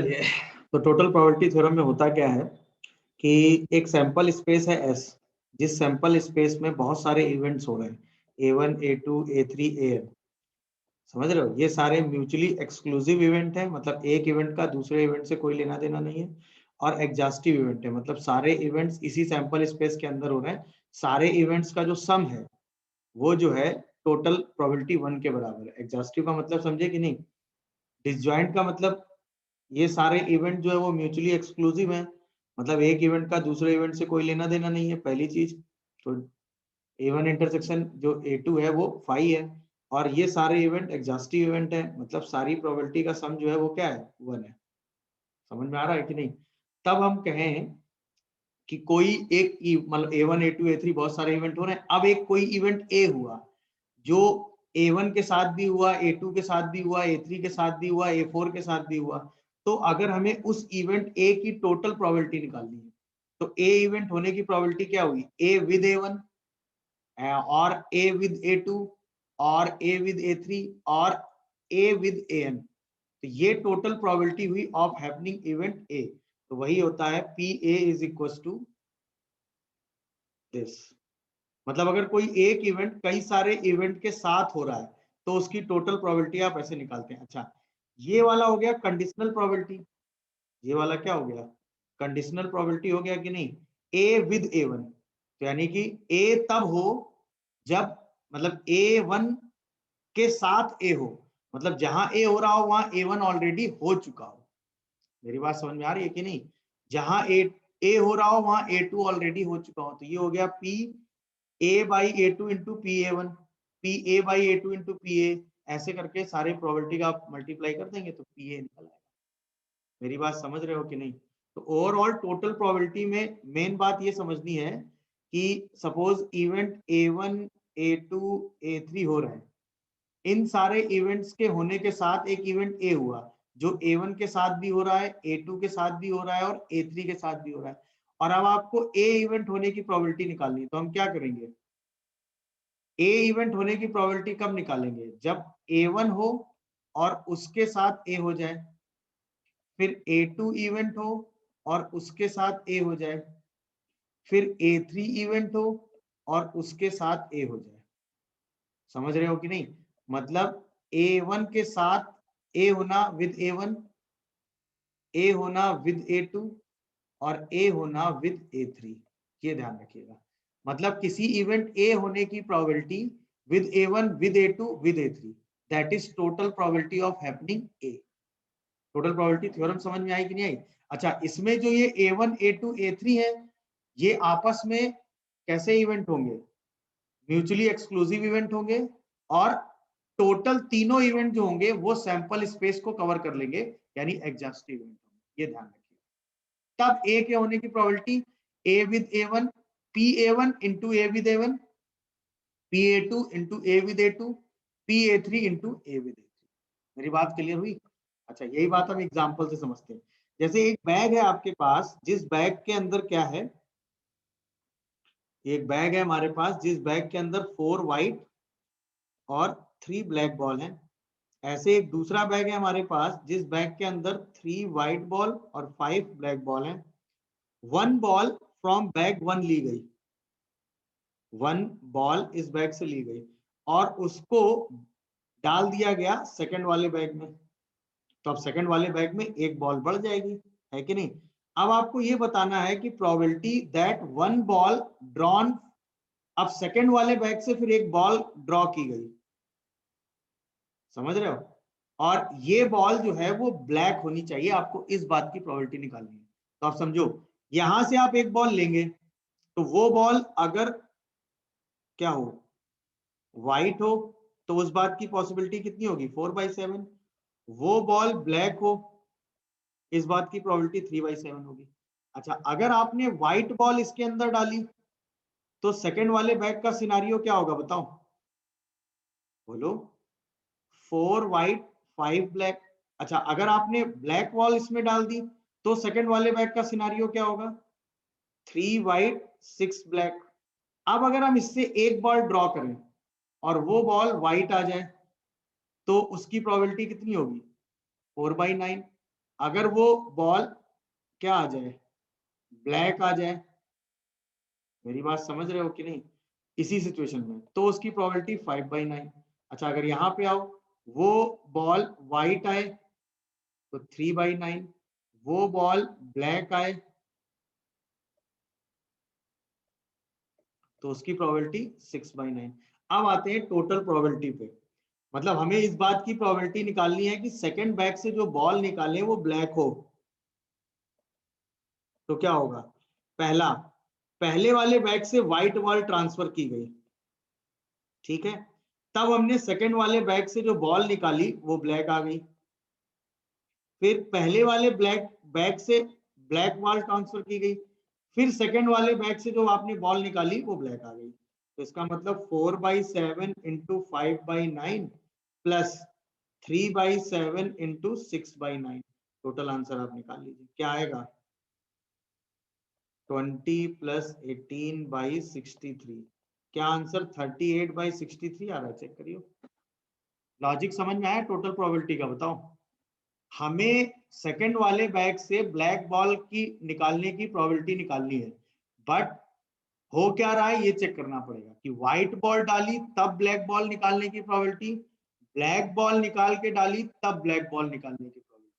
चलिए, तो total probability theorem में होता क्या है कि एक सैंपल स्पेस है S, जिस सैंपल स्पेस में बहुत सारे इवेंट्स हो रहे हैं A1, A2, A3, AN। समझ रहे हो? ये सारे म्यूचुअली एक्सक्लूसिव इवेंट है, मतलब एक इवेंट का दूसरे इवेंट से कोई लेना देना नहीं है। और एग्जॉस्टिव इवेंट है, मतलब सारे इवेंट्स इसी सैंपल स्पेस के अंदर हो रहे हैं। सारे इवेंट्स का जो सम है वो जो है टोटल प्रोबेबिलिटी 1 के बराबर है। एग्जॉस्टिव का मतलब समझे कि नहीं? डिसजॉइंट का मतलब ये सारे इवेंट जो है वो म्यूचुअली एक्सक्लूसिव है, मतलब एक इवेंट का दूसरे इवेंट से कोई लेना देना नहीं है, पहली चीज। तो A1 इंटरसेक्शन जो A2 है वो फाई है, और ये सारे इवेंट एग्जॉस्टिव इवेंट है, मतलब सारी प्रोबेबिलिटी का सम जो है वो क्या है? 1 है। समझ में आ रहा है कि नहीं? तब हम कहें कि कोई एक मतलब A1, A2, A3 बहुत सारे इवेंट हो रहे हैं, अब एक कोई इवेंट A हुआ जो A1 के साथ भी हुआ, A2 के साथ भी हुआ, A3 के साथ भी हुआ, A4 के साथ भी हुआ। तो अगर हमें उस इवेंट A की टोटल प्रोबेबिलिटी निकालनी है, तो A इवेंट होने की प्रोबेबिलिटी क्या हुई? A विद A1 और A विद A2 और A विद A3 और A विद AN। तो ये टोटल प्रोबेबिलिटी हुई ऑफ हैपनिंग इवेंट A। तो वही होता है PA is equal to this. मतलब अगर कोई एक इवेंट कई सारे इवेंट के साथ हो रहा है तो उसकी टोटल प्रोबेबिलिटी आप ऐसे निकालते हैं। अच्छा, ये वाला हो गया कंडीशनल प्रोबेबिलिटी। ये वाला क्या हो गया? कंडीशनल प्रोबेबिलिटी हो गया कि नहीं? A विद A1, तो यानी कि A तब हो जब मतलब A1 के साथ A हो, मतलब जहां A हो रहा हो वहां A1 ऑलरेडी हो चुका हो। मेरी बात समझ में आ रही है कि नहीं? जहां A हो रहा हो वहां A2 ऑलरेडी हो चुका हो। तो ये हो गया P A by A2 into PA1, PA by A2 into PA। ऐसे करके सारे प्रोबेबिलिटी का आप मल्टीप्लाई कर देंगे तो PA निकल आएगा। मेरी बात समझ रहे हो कि नहीं? तो ओवरऑल टोटल प्रोबेबिलिटी में मेन बात ये समझनी है कि suppose event A1, A2, A3 हो रहे हैं, इन सारे इवेंट्स के होने के साथ एक इवेंट A हुआ जो A1 के साथ भी हो रहा है, A2 के साथ भी हो रहा है और A3 के साथ भी हो रहा है। और अब आपको A इवेंट होने की प्रोबेबिलिटी निकालनी है, तो हम क्या करेंगे? A इवेंट होने की प्रोबेबिलिटी कब निकालेंगे? जब A1 हो और उसके साथ A हो जाए, फिर A2 इवेंट हो और उसके साथ A हो जाए, फिर A3 इवेंट हो और उसके साथ A हो जाए। समझ रहे हो कि नहीं? मतलब A1 के साथ A होना विद A1, A होना विद A2 और A होना विद A3। ये ध्यान रखिएगा। मतलब किसी इवेंट A होने की probability with A1, with A2, with A3, that is total probability of happening A। Total probability theorem समझ में आई कि नहीं आई? अच्छा, इसमें जो ये A1, A2, A3 है, ये आपस में कैसे इवेंट होंगे? म्यूचुअली एक्सक्लूसिव इवेंट होंगे, और टोटल तीनों इवेंट जो होंगे वो सैंपल स्पेस को कवर कर लेंगे, यानी एग्जॉस्टिव इवेंट होंगे। ये ध्यान रखिए। तब A के होने की probability A with A1, PA1 into A with A1, PA2 into A with A2, PA3 into A with A3। मेरी बात क्लियर हुई? अच्छा, यही बात हम एग्जांपल से समझते हैं। जैसे एक बैग है आपके पास, जिस बैग के अंदर क्या है? एक बैग है हमारे पास जिस बैग के अंदर 4 व्हाइट और 3 ब्लैक बॉल हैं। ऐसे एक दूसरा बैग है हमारे पास जिस बैग के अंदर 3 व्हाइट बॉल और 5 ब्लैक बॉल हैं। 1 बॉल फ्रॉम बैग 1 ली गई, 1 बॉल इस बैग से ली गई और उसको डाल दिया गया सेकंड वाले बैग में। तो अब सेकंड वाले बैग में एक बॉल बढ़ जाएगी, है कि नहीं? अब आपको ये बताना है कि प्रोबेबिलिटी दैट 1 बॉल ड्रॉन, अब सेकंड वाले बैग से फिर एक बॉल ड्रॉ की गई। समझ रहे हो? और ये बॉल जो है वो ब्लैक होनी चाहिए। आपको इस बात की प्रोबेबिलिटी निकालनी है। तो आप समझो, यहां से आप एक बॉल लेंगे तो वो बॉल अगर क्या हो, व्हाइट हो, तो उस बात की पॉसिबिलिटी कितनी होगी? 4/7। वो बॉल ब्लैक हो, इस बात की प्रोबेबिलिटी 3/7 होगी। अच्छा, अगर आपने व्हाइट बॉल इसके अंदर डाली तो सेकंड वाले बैग का सिनारियो क्या होगा बताओ? बोलो। 4 व्हाइट 5 ब्लैक। अच्छा, अगर आपने ब्लैक बॉल इसमें डाल दी तो सेकंड वाले बैग का सिनारियो क्या होगा? 3 व्हाइट 6 ब्लैक। अब अगर हम इससे एक बॉल ड्रॉ करें और वो बॉल व्हाइट आ जाए तो उसकी प्रोबेबिलिटी कितनी होगी? 4/9। अगर वो बॉल क्या आ जाए, ब्लैक आ जाए, मेरी बात समझ रहे हो कि नहीं, इसी सिचुएशन में, तो उसकी प्रोबेबिलिटी 5/9। अच्छा अगर यहाँ पे आओ, वो बॉल व्हाइट आए तो 3/9, वो बॉल ब्लैक आए तो उसकी प्रोबेबिलिटी 6/9। अब आते हैं टोटल प्रोबेबिलिटी पे, मतलब हमें इस बात की प्रोबेबिलिटी निकालनी है कि सेकंड बैग से जो बॉल निकाले वो ब्लैक हो। तो क्या होगा, पहला, पहले वाले बैग से व्हाइट बॉल ट्रांसफर की गई, ठीक है, तब हमने सेकंड वाले बैग से जो बॉल निकाली वो ब्लैक आ गई, फिर पहले वाले ब्लैक बैग से ब्लैक बॉल ट्रांसफर की गई, फिर सेकंड वाले बैग से जो आपने बॉल निकाली वो ब्लैक आ गई। तो इसका मतलब 4/7 into 5/9 plus 3/7 into 6/9, total answer आप निकाल लीजिए क्या आएगा, 20 प्लस 18/63, क्या आंसर 38/63 आ रहा है, चेक करियो। लॉजिक समझ में आया टोटल प्रोबेबिलिटी का, बताओ। हमें सेकंड वाले बैग से ब्लैक बॉल की निकालने की प्रोबेबिलिटी निकालनी है, बट हो क्या रहा है ये चेक करना पड़ेगा कि व्हाइट बॉल डाली तब ब्लैक बॉल निकालने की प्रोबेबिलिटी, ब्लैक बॉल निकाल के डाली तब ब्लैक बॉल निकालने की प्रोबेबिलिटी।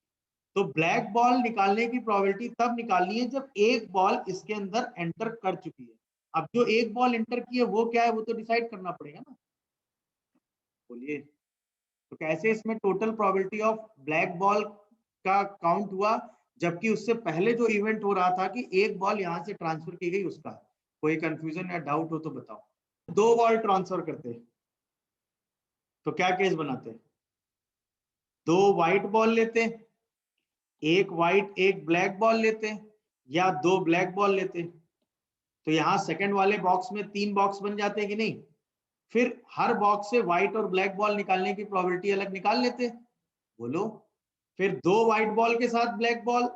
तो ब्लैक बॉल निकालने की प्रोबेबिलिटी तब निकालनी है जब एक बॉल इसके अंदर एंटर कर चुकी है। अब जो एक बॉल एंटर की है वो क्या है, वो तो डिसाइड करना पड़ेगा ना, बोलिए। तो कैसे इसमें total probability of black ball का काउंट हुआ, जबकि उससे पहले जो इवेंट हो रहा था कि एक बॉल यहां से ट्रांसफर की गई उसका। कोई कंफ्यूजन या डाउट हो तो बताओ। दो बॉल ट्रांसफर करते तो क्या केस बनाते, दो व्हाइट बॉल लेते, एक व्हाइट एक ब्लैक बॉल लेते, या दो ब्लैक बॉल लेते, तो यहाँ सेकंड वाले बॉक्स में 3 बॉक्स बन जाते हैं कि नहीं, फिर हर बॉक्स से व्हाइट और ब्लैक बॉल निकालने की प्रोबेबिलिटी अलग निकाल लेते, बोलो। फिर दो व्हाइट बॉल के साथ ब्लैक बॉल,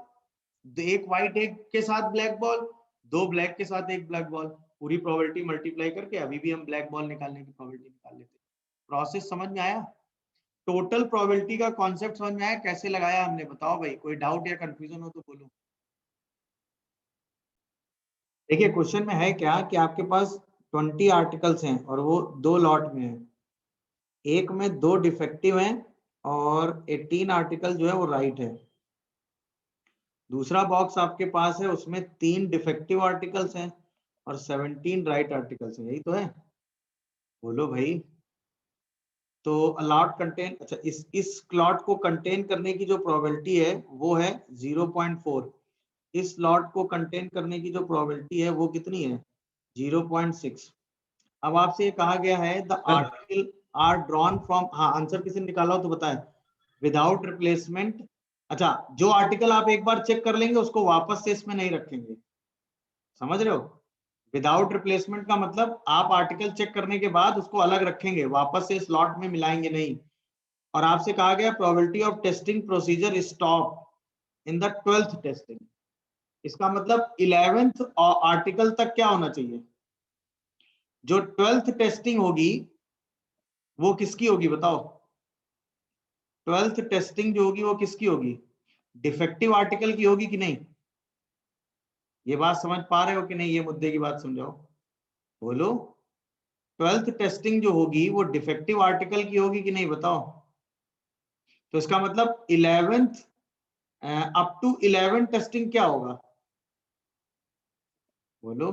एक व्हाइट एक के साथ ब्लैक बॉल, दो ब्लैक के साथ एक ब्लैक बॉल, पूरी प्रोबेबिलिटी मल्टीप्लाई करके अभी भी हम ब्लैक बॉल निकालने की प्रोबेबिलिटी निकाल लेते। प्रोसेस समझ में आया, टोटल प्रोबेबिलिटी का कॉन्सेप्ट समझ में आया, कैसे लगाया हमने, बताओ भाई, कोई डाउट या कंफ्यूजन हो तो बोलो। देखिए क्वेश्चन में है क्या कि आपके पास 20 आर्टिकल्स हैं और वो 2 लॉट में है, एक में 2 डिफेक्टिव हैं और 18 आर्टिकल जो है वो राइट है, दूसरा बॉक्स आपके पास है उसमें 3 डिफेक्टिव आर्टिकल्स हैं और 17 राइट आर्टिकल्स हैं, यही तो है, बोलो भाई। तो अलॉट कंटेन, अच्छा इस क्लॉट को कंटेन करने की जो प्रोबेबिलिटी है वो है 0.4, इस लॉट को कंटेन करने की जो प्रोबेबिलिटी है वो कितनी है, 0.6। अब आपसे ये कहा गया है the article are drawn from, हाँ आंसर किसी ने निकाला हो तो बताएं, विदाउट रिप्लेसमेंट। अच्छा जो आर्टिकल आप एक बार चेक कर लेंगे उसको वापस से इसमें नहीं रखेंगे, समझ रहे हो, विदाउट रिप्लेसमेंट का मतलब आप आर्टिकल चेक करने के बाद उसको अलग रखेंगे, वापस से स्लॉट में मिलाएंगे नहीं। और आपसे कहा गया probability of testing procedure stop in the 12th testing, इसका मतलब 11th आर्टिकल तक क्या होना चाहिए, जो 12th टेस्टिंग होगी वो किसकी होगी बताओ, 12th टेस्टिंग जो होगी वो किसकी होगी, डिफेक्टिव आर्टिकल की होगी कि नहीं, ये बात समझ पा रहे हो कि नहीं, ये मुद्दे की बात समझाओ, बोलो। 12th टेस्टिंग जो होगी वो डिफेक्टिव आर्टिकल की होगी कि नहीं बताओ, तो इसका मतलब 11th अप टू 11 टेस्टिंग क्या होगा, बोलो।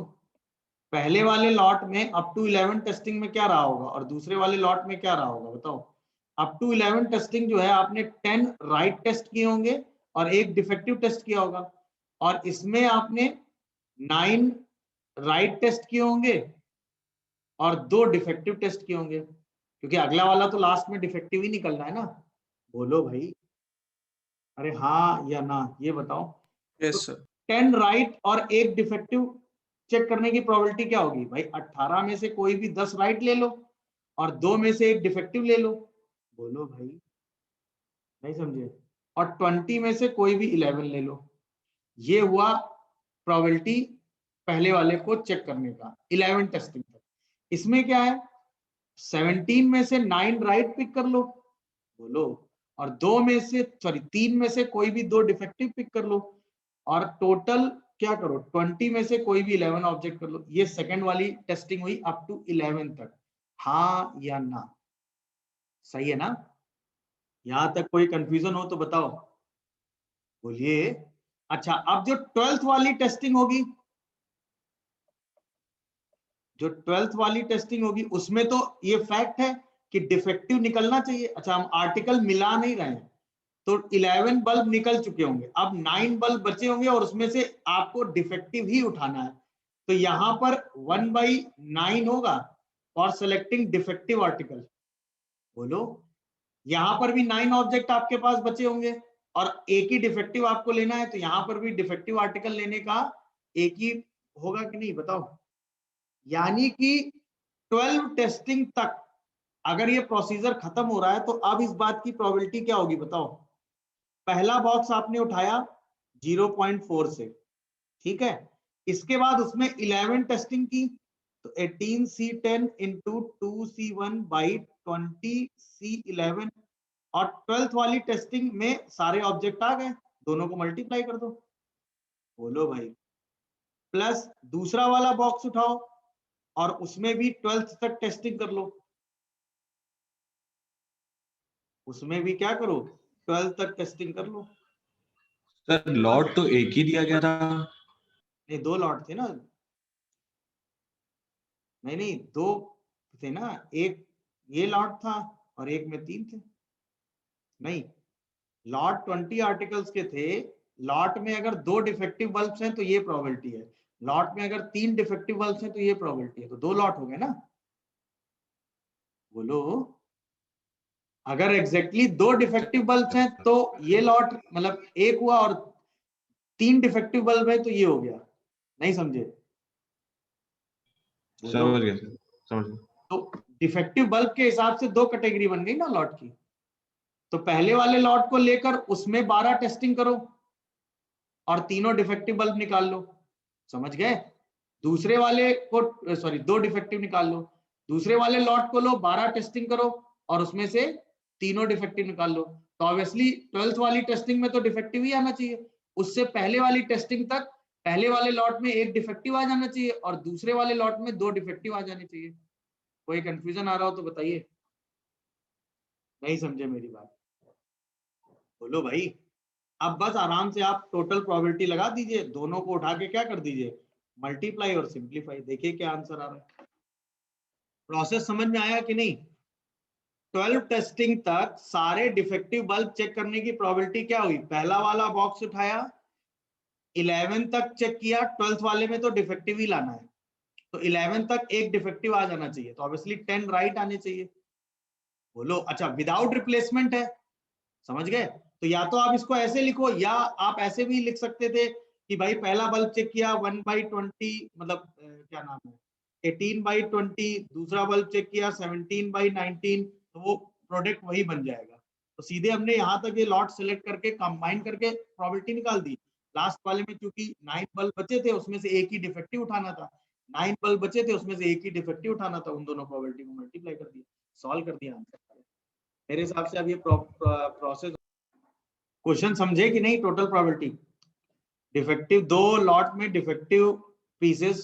पहले वाले लॉट में अप टू 11 टेस्टिंग में क्या रहा होगा और दूसरे वाले लॉट में क्या रहा होगा बताओ। अप टू 11 टेस्टिंग जो है आपने 10 राइट टेस्ट किए होंगे और एक डिफेक्टिव टेस्ट किया होगा, और इसमें आपने 9 राइट टेस्ट किए होंगे और 2 डिफेक्टिव टेस्ट किए होंगे, क्योंकि अगला वाला तो लास्ट में डिफेक्टिव ही निकलना है ना, बोलो भाई, अरे हाँ या ना ये बताओ। तो यस सर। 10 राइट और एक डिफेक्टिव चेक करने की प्रोबेबिलिटी क्या होगी भाई, 18 में से कोई भी 10 राइट ले लो और 2 में से एक डिफेक्टिव ले लो, बोलो भाई, नहीं समझे, और 20 में से कोई भी 11 ले लो, ये हुआ प्रोबेबिलिटी पहले वाले को चेक करने का 11 टेस्टिंग तक। इसमें क्या है, 17 में से 9 राइट पिक कर लो, बोलो, और तीन में से कोई भी 2 डिफेक्टिव पिक कर लो, और टोटल क्या करो 20 में से कोई भी 11 ऑब्जेक्ट कर लो। ये सेकंड वाली टेस्टिंग हुई अप टू 11 तक, हाँ या ना? सही है ना? यहां तक कोई कंफ्यूजन हो तो बताओ, बोलिए। अच्छा, अब जो 12th वाली टेस्टिंग होगी, जो 12th वाली टेस्टिंग होगी उसमें तो ये फैक्ट है कि डिफेक्टिव निकलना चाहिए। अच्छा, हम आर्टिकल मिला नहीं रहे हैं, तो 11 बल्ब निकल चुके होंगे, अब 9 बल्ब बचे होंगे और उसमें से आपको डिफेक्टिव ही उठाना है। तो यहां पर 1/9 होगा और सेलेक्टिंग डिफेक्टिव आर्टिकल। बोलो, यहां पर भी 9 ऑब्जेक्ट आपके पास बचे होंगे और एक ही डिफेक्टिव आपको लेना है, तो यहां पर भी डिफेक्टिव आर्टिकल लेने का एक ही होगा कि नहीं, बताओ। यानी कि 12 टेस्टिंग तक अगर ये प्रोसीजर खत्म हो रहा है, तो अब इस बात की प्रोबेबिलिटी क्या होगी, बताओ। पहला बॉक्स आपने उठाया 0.4 से, ठीक है, इसके बाद उसमें 11 टेस्टिंग की, तो 18C10 into 2C1 by 20C11, और 12th वाली टेस्टिंग में सारे ऑब्जेक्ट आ गए, दोनों को मल्टीप्लाई कर दो। बोलो भाई, प्लस दूसरा वाला बॉक्स उठाओ और उसमें भी 12th तक टेस्टिंग कर लो, उसमें भी क्या करो 12th तक टेस्टिंग कर लो। सर लॉट तो एक ही दिया गया था। नहीं, 2 लॉट थे ना, नहीं 2 थे ना, एक ये लॉट था और एक में 3 थे। नहीं, लॉट 20 आर्टिकल्स के थे, लॉट में अगर 2 डिफेक्टिव बल्ब्स हैं तो ये प्रोबेबिलिटी है, लॉट में अगर 3 डिफेक्टिव बल्ब्स हैं तो ये प्रोबेबिलिटी है, तो 2 लॉट हो गए ना। बोलो, अगर एग्जैक्टली 2 डिफेक्टिव बल्ब्स हैं तो ये लॉट मतलब एक हुआ, और 3 डिफेक्टिव बल्ब है तो ये हो गया। नहीं समझे? समझ गया सर, समझ गया। तो डिफेक्टिव बल्ब के हिसाब से 2 कैटेगरी बन गई ना लॉट की। तो पहले वाले लॉट को लेकर उसमें 12 टेस्टिंग करो और तीनों डिफेक्टिव बल्ब निकाल लो, समझ गए। दूसरे वाले को सॉरी 2 डिफेक्टिव निकाल लो, दूसरे वाले लॉट को लो 12 टेस्टिंग करो और उसमें से तीनों डिफेक्टिव निकाल लो। तो ऑब्वियसली 12th वाली टेस्टिंग में तो डिफेक्टिव ही आना चाहिए, उससे पहले वाली टेस्टिंग तक पहले वाले लॉट में 1 डिफेक्टिव आ जाना चाहिए और दूसरे वाले लॉट में 2 डिफेक्टिव आ जाने चाहिए। कोई कंफ्यूजन आ रहा हो तो बताइए, नहीं समझे मेरी बात? बोलो भाई। अब बस आराम से आप टोटल प्रोबेबिलिटी लगा दीजिए, दोनों को उठा के क्या कर दीजिए, मल्टीप्लाई और सिंप्लीफाई, देखिए क्या आंसर आ रहा है। प्रोसेस समझ में आया कि नहीं? 12 टेस्टिंग तक सारे डिफेक्टिव बल्ब चेक करने की प्रोबेबिलिटी क्या हुई, पहला वाला बॉक्स उठाया 11 तक चेक किया, 12th वाले में तो डिफेक्टिव ही लाना है, तो 11 तक एक डिफेक्टिव आ जाना चाहिए, तो ऑब्वियसली 10 राइट आने चाहिए। बोलो, अच्छा विदाउट रिप्लेसमेंट है, समझ गए। तो या तो आप इसको ऐसे लिखो या आप ऐसे भी लिख सकते थे कि भाई पहला बल्ब चेक किया 1/20, मतलब क्या नाम है 18/20, दूसरा बल्ब चेक किया 17/19, तो वो प्रोडक्ट वही बन जाएगा। तो सीधे हमने यहाँ तक ये लॉट सेलेक्ट करके कंबाइन करके प्रोबेबिलिटी निकाल दी। लास्ट वाले में क्योंकि 9 बल्ब बचे थे उसमें से एक ही डिफेक्टिव उठाना था, 9 बल्ब बचे थे उसमें से एक ही डिफेक्टिव उठाना था, उन दोनों प्रोबेबिलिटी को मल्टीप्लाई कर दिया, सॉल्व कर दिया आंसर। मेरे हिसाब से अब ये प्रोसेस, क्वेश्चन समझे कि नहीं? टोटल प्रोबेबिलिटी, डिफेक्टिव 2 लॉट में डिफेक्टिव पीसेस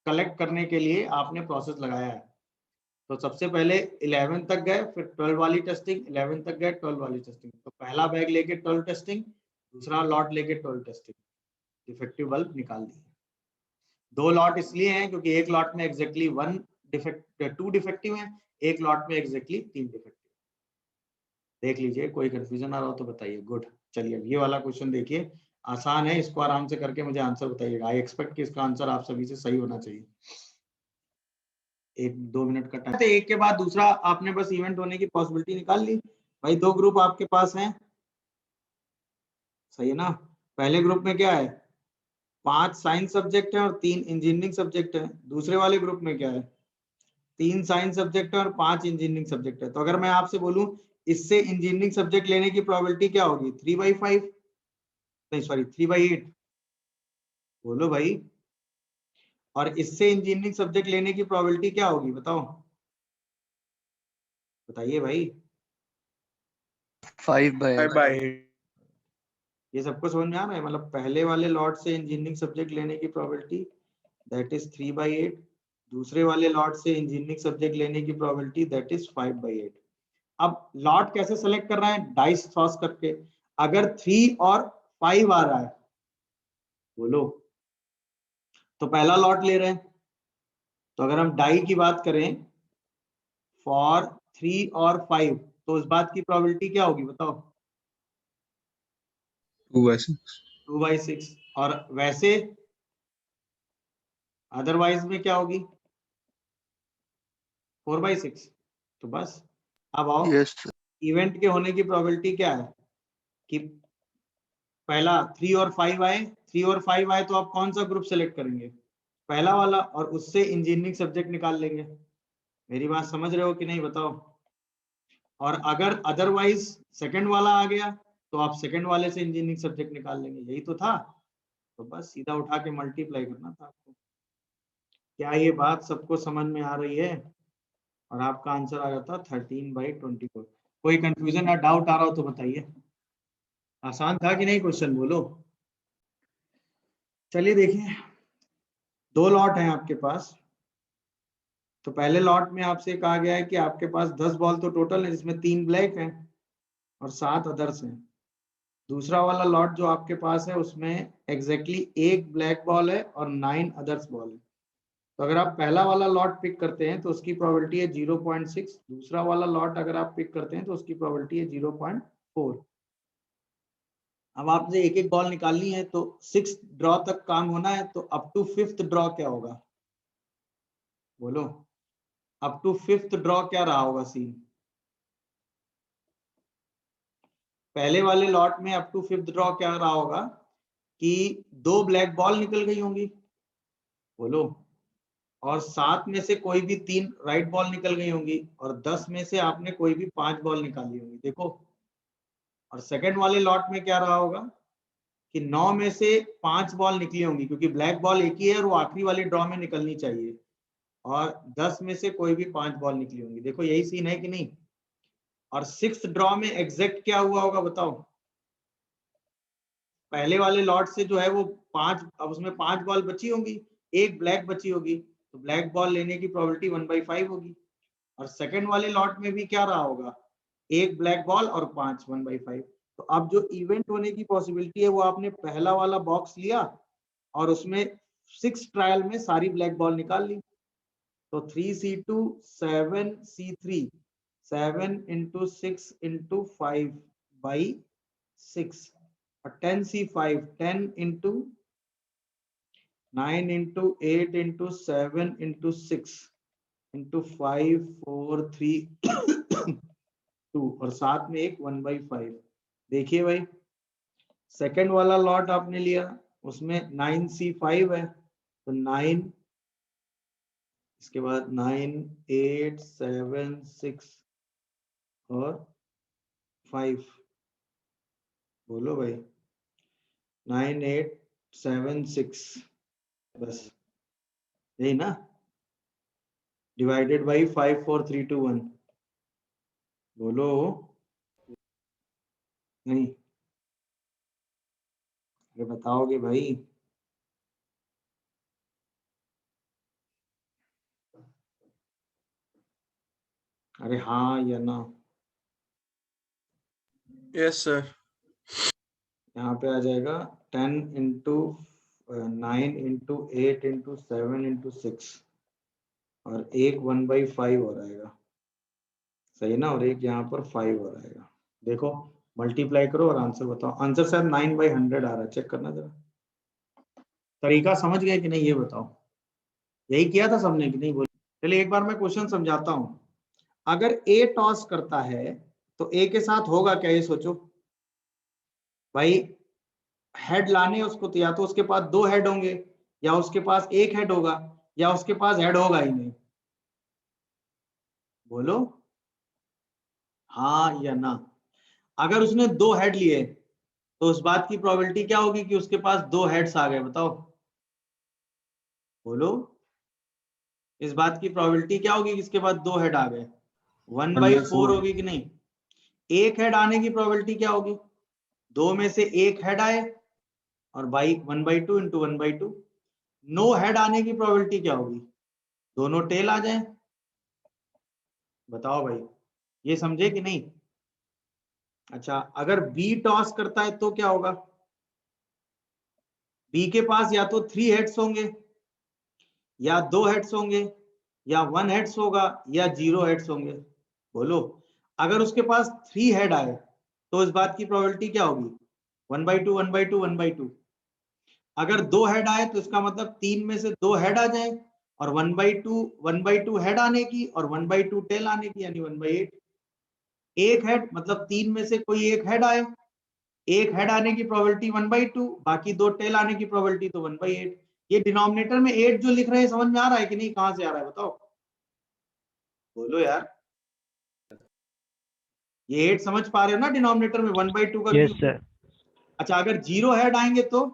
कलेक्ट करने के लिए आपने प्रोसेस लगाया है। तो सबसे पहले 11 तक गए, फिर 12 वाली टेस्टिंग, 11 तक गए 12 वाली टेस्टिंग, तो पहला बैग लेके 12 टेस्टिंग, दूसरा लॉट लेके 12 टेस्टिंग, डिफेक्टिव बल्ब निकाल दिए। 2 लॉट इसलिए हैं क्योंकि एक लॉट में एग्जैक्टली 2 डिफेक्टिव हैं, एक लॉट में एग्जैक्टली 3 डिफेक्टिव। देख लीजिए, कोई कंफ्यूजन आ रहा हो तो बताइए। गुड, चलिए ये वाला क्वेश्चन देखिए, आसान है, इसको आराम से करके मुझे आंसर बताइएगा। आई एक्सपेक्ट कि इसका आंसर आप सभी से सही होना चाहिए। 1-2 मिनट का टाइम, एक के बाद दूसरा आपने बस इवेंट होने की पॉसिबिलिटी निकाल ली। भाई 2 ग्रुप आपके पास हैं, सही है ना। पहले ग्रुप में क्या है, 5 साइंस सब्जेक्ट है और 3 इंजीनियरिंग सब्जेक्ट है। दूसरे वाले ग्रुप में क्या है, 3 साइंस सब्जेक्ट है और 5 इंजीनियरिंग सब्जेक्ट है। तो अगर मैं आपसे बोलूं इससे इंजीनियरिंग सब्जेक्ट लेने की प्रोबेबिलिटी क्या होगी, 3/5, नहीं सॉरी 3/8। बोलो भाई, और इससे इंजीनियरिंग सब्जेक्ट लेने की प्रोबेबिलिटी क्या होगी, बताओ, बताइए भाई। 5/8। ये सबको समझ में आ रहा है? मतलब पहले वाले लॉट से इंजीनियरिंग सब्जेक्ट लेने की प्रोबेबिलिटी दैट इज 3/8, दूसरे वाले लॉट से इंजीनियरिंग सब्जेक्ट लेने की प्रोबेबिलिटी दैट इज 5/8। अब लॉट कैसे सेलेक्ट कर रहे हैं? डाइस टॉस करके। अगर 3 और 5 आ रहा है, बोलो, तो पहला लॉट ले रहे हैं। तो अगर हम डाई की बात करें फॉर 3 और 5, तो इस बात की प्रोबेबिलिटी क्या होगी बताओ? 2/6। 2/6। और वैसे अदरवाइज में क्या होगी? 4/6। तो बस अब आओ, यस इवेंट के होने की प्रोबेबिलिटी क्या है कि पहला 3 और 5 आए, 3 और 5 आए तो आप कौन सा ग्रुप सेलेक्ट करेंगे? पहला वाला, और उससे इंजीनियरिंग सब्जेक्ट निकाल लेंगे। मेरी बात समझ रहे हो कि नहीं बताओ? और अगर अदरवाइज सेकंड वाला आ गया तो आप सेकंड वाले से इंजीनियरिंग सब्जेक्ट निकाल लेंगे। यही तो था। तो बस सीधा उठा के मल्टीप्लाई करना था आपको। क्या ये बात सबको समझ में आ रही है? और आपका आंसर आ जाता 13/24। कोई कंफ्यूजन या डाउट आ रहा हो तो बताइए। आसान था कि नहीं क्वेश्चन? बोलो। चलिए देखिए, 2 लॉट हैं आपके पास। तो पहले लॉट में आपसे कहा गया है कि आपके पास 10 बॉल तो टोटल है, जिसमें 3 ब्लैक हैं और 7 अदर्स हैं। दूसरा वाला लॉट जो आपके पास है उसमें एग्जैक्टली 1 ब्लैक बॉल है और 9 अदर्स बॉल है। तो अगर आप पहला वाला लॉट पिक करते हैं तो उसकी प्रोबेबिलिटी है 0.6। दूसरा वाला लॉट अगर आप पिक करते हैं तो उसकी प्रोबेबिलिटी है 0.4। अब आपने एक एक बॉल निकालनी है, तो 6th ड्रॉ तक काम होना है। तो अप टू 5th ड्रॉ क्या होगा? बोलो, अप टू 5th ड्रॉ क्या रहा होगा सीन? पहले वाले लॉट में अप टू 5th ड्रॉ क्या रहा होगा कि 2 ब्लैक बॉल निकल गई होंगी, बोलो, और 7 में से कोई भी 3 राइट बॉल निकल गई होंगी, और 10 में से आपने कोई भी 5 बॉल निकाली होंगी। देखो, और सेकंड वाले लॉट में क्या रहा होगा कि 9 में से 5 बॉल निकली होंगी, क्योंकि ब्लैक बॉल एक ही है और वो आखिरी वाले ड्रॉ में निकलनी चाहिए, और 10 में से कोई भी 5 बॉल निकली होंगी। देखो यही सीन है कि नहीं? और 6th ड्रॉ में एग्जैक्ट क्या हुआ होगा बताओ? पहले वाले लॉट से जो है वो 5, अब उसमें 5 बॉल बची होंगी, एक ब्लैक बची होगी, तो ब्लैक बॉल लेने की प्रोबेबिलिटी 1/5 होगी। और सेकंड वाले लॉट में भी क्या रहा होगा? एक ब्लैक बॉल और 5, 1/5। तो अब जो इवेंट होने की पॉसिबिलिटी है वो आपने पहला वाला बॉक्स लिया और उसमें 6 ट्रायल में सारी ब्लैक बॉल निकाल ली। तो 3C2 7C3, 7 × 6 × 5/6, और 10C5 10 × 9 × 8 × 7 × 6 × 5 4 3 2, और साथ में एक 1/5। देखिए भाई, सेकंड वाला लॉट आपने लिया, उसमें 9C5 है, तो 9, इसके बाद 9 8 7 6 और 5। बोलो भाई, 9 8 7 6, बस यही ना, डिवाइडेड बाई 5 4 3 2 1। बोलो, नहीं? अरे बताओगे भाई? अरे हाँ या ना? Yes sir. यहाँ पे आ जाएगा 10 × 9 × 8 × 7 × 6, और एक 1/5 हो रहेगा, सही है ना? और एक यहाँ पर 5 हो रहेगा। देखो, मल्टीप्लाई करो और आंसर बताओ। आंसर शायद 9/100 आ रहा है, चेक करना जरा। तरीका समझ गए कि नहीं ये बताओ? यही किया था सबने कि नहीं? बोलो। चलिए एक बार मैं क्वेश्चन समझाता हूं। अगर ए टॉस करता है तो ए के साथ होगा क्या, ये सोचो भाई। हेड लाने उसको, तो या तो उसके पास 2 हेड होंगे, या उसके पास 1 हेड होगा, या उसके पास हेड होगा ही नहीं। बोलो हाँ या ना? अगर उसने 2 हेड लिए तो उस बात की प्रोबेबिलिटी क्या होगी कि उसके पास 2 हेड्स आ गए? बताओ, बोलो। इस बात की प्रोबेबिलिटी क्या होगी कि इसके पास 2 हेड आ गए? 1/4 होगी कि नहीं? एक हेड आने की प्रोबेबिलिटी क्या होगी, दो में से एक हेड आए और बाई 1/2 इंटू 1/2। नो हेड आने की प्रोबेबिलिटी क्या होगी, दोनों टेल आ जाए। बताओ भाई, ये समझे कि नहीं। अच्छा, अगर बी टॉस करता है तो क्या होगा, बी के पास या तो 3 हेड्स होंगे, या 2 हेड्स होंगे, या 1 हेड्स होगा, या 0 हेड्स होंगे। बोलो, अगर उसके पास 3 हेड आए तो इस बात की प्रोबेबिलिटी क्या होगी, 1/2 1/2 1/2। अगर 2 हेड आए तो इसका मतलब 3 में से 2 हेड आ जाए, और 1/2 हेड आने की और 1/2 टेल आने की, यानी 1/8। एक हेड मतलब 3 में से कोई एक हेड आए, एक हेड आने की प्रोबेबिलिटी 1/2, बाकी 2 टेल आने की प्रोबेबिलिटी तो 1/8। ये डिनोमिनेटर में 8 जो लिख रहे हैं समझ में आ रहा है कि नहीं, कहां से आ रहा है बताओ, बोलो यार। ये 8 समझ पा रहे हो ना, डिनोमिनेटर में 1/2 का यस क्यूब। सर। अच्छा, अगर 0 हेड आएंगे तो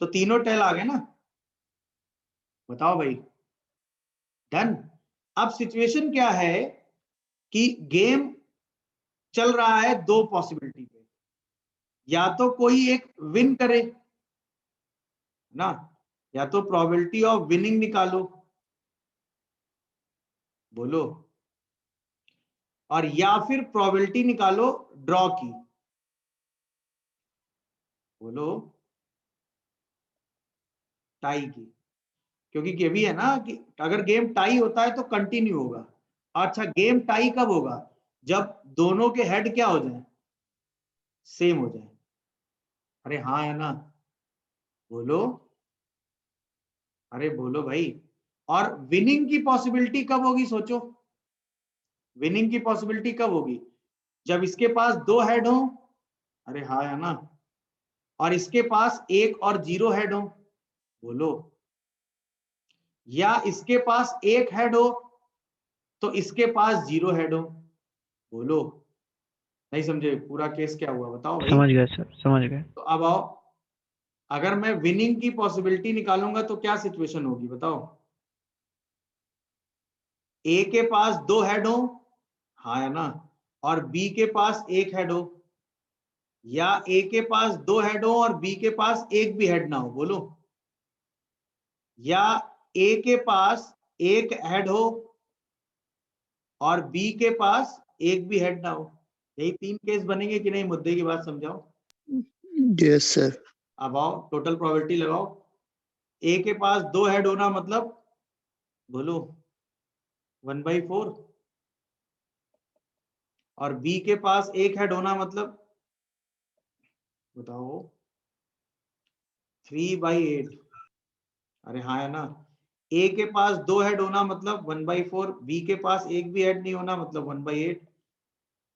तीनों टेल आ गए ना। बताओ भाई, डन। अब सिचुएशन क्या है कि गेम चल रहा है दो पॉसिबिलिटी पे, या तो कोई एक विन करे ना, या तो प्रोबेबिलिटी ऑफ विनिंग निकालो। बोलो, और या फिर प्रोबेबिलिटी निकालो ड्रॉ की। बोलो, टाई की। क्योंकि ये भी है ना कि अगर गेम टाई होता है तो कंटिन्यू होगा। अच्छा, गेम टाई कब होगा, जब दोनों के हेड क्या हो जाए, सेम हो जाए। अरे हाँ है ना, बोलो, अरे बोलो भाई। और विनिंग की पॉसिबिलिटी कब होगी, सोचो, विनिंग की पॉसिबिलिटी कब होगी, जब इसके पास 2 हेड हो, अरे हाँ है ना, और इसके पास 1 और 0 हेड हो। बोलो, या इसके पास 1 हेड हो तो इसके पास 0 हेड हो। बोलो, नहीं समझे पूरा केस क्या हुआ, बताओ भाई। समझ गए सर, समझ गए। तो अब आओ, अगर मैं विनिंग की पॉसिबिलिटी निकालूंगा तो क्या सिचुएशन होगी बताओ, ए के पास 2 हेड हो, हाँ है ना, और बी के पास 1 हेड हो, या ए के पास 2 हेड हो और बी के पास एक भी हेड ना हो। बोलो, या ए के पास 1 हेड हो और बी के पास एक भी हेड ना हो। यही 3 केस बनेंगे कि नहीं, मुद्दे की बात समझाओ। Yes sir. अब आओ, टोटल प्रोबेबिलिटी लगाओ। ए के पास 2 हेड होना मतलब, बोलो, 1/4, और बी के पास 1 हेड होना मतलब, बताओ, 3/8। अरे हाँ है ना, ए के पास 2 हेड होना मतलब 1/4, बी के पास एक भी हेड नहीं होना मतलब 1/8,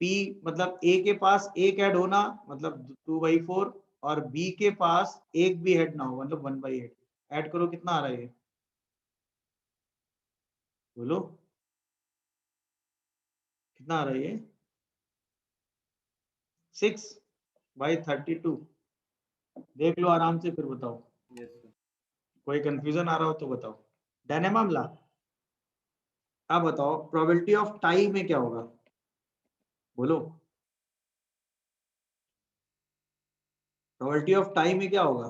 पी मतलब ए के पास एक हेड होना मतलब 2/4, और बी के पास एक भी हेड ना हो मतलब 1/8। ऐड करो, कितना आ रहा है ये, बोलो, कितना आ रहा है ये, 6/32। देख लो आराम से, फिर बताओ। कोई कंफ्यूजन आ रहा हो तो बताओ। डन है मामला। अब बताओ प्रोबेबिलिटी ऑफ टाई में क्या होगा, बोलो, प्रोबेबिलिटी ऑफ टाई में क्या होगा,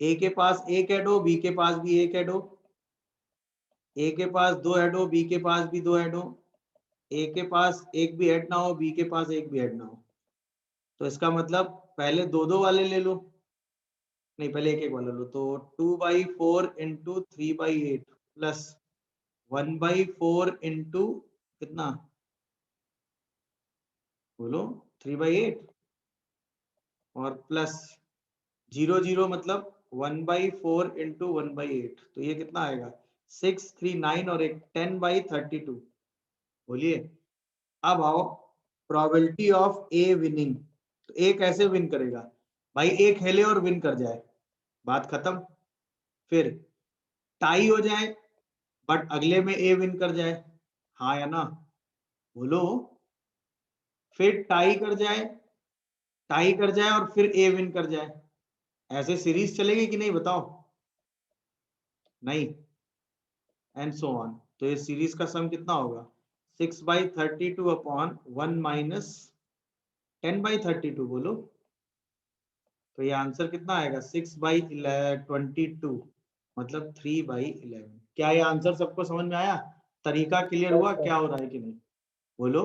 ए के पास एक हेड हो, बी के पास भी एक हेड हो, ए के पास 2 हेड हो, बी के पास भी 2 हेड हो, ए के पास एक भी हेड ना हो, बी के पास एक भी हेड ना हो। तो इसका मतलब पहले 2-2 वाले ले लो, नहीं पहले 1-1 वाला लो। तो 2/4 इंटू 3/8 प्लस 1/4 इंटू कितना, बोलो, 3/8, और प्लस 0 मतलब 1/4 इंटू 1/8। तो ये कितना आएगा, 6 3 9 और एक 10/32। बोलिए। अब आओ प्रोबेबिलिटी ऑफ ए विनिंग। तो ए कैसे विन करेगा भाई, एक खेले और विन कर जाए, बात खत्म। फिर टाई हो जाए बट अगले में ए विन कर जाए, हाँ या ना, बोलो। फिर टाई कर जाए और फिर ए विन कर जाए, ऐसे सीरीज चलेगी कि नहीं बताओ, नहीं, एंड सो ऑन। तो ये सीरीज का सम कितना होगा, 6/32 अपॉन 1 माइनस 10/32 बोलो, तो ये आंसर कितना आएगा 6/22 मतलब 3/11। क्या ये आंसर सबको समझ में आया? तरीका क्लियर हुआ क्या हो रहा है कि नहीं? बोलो,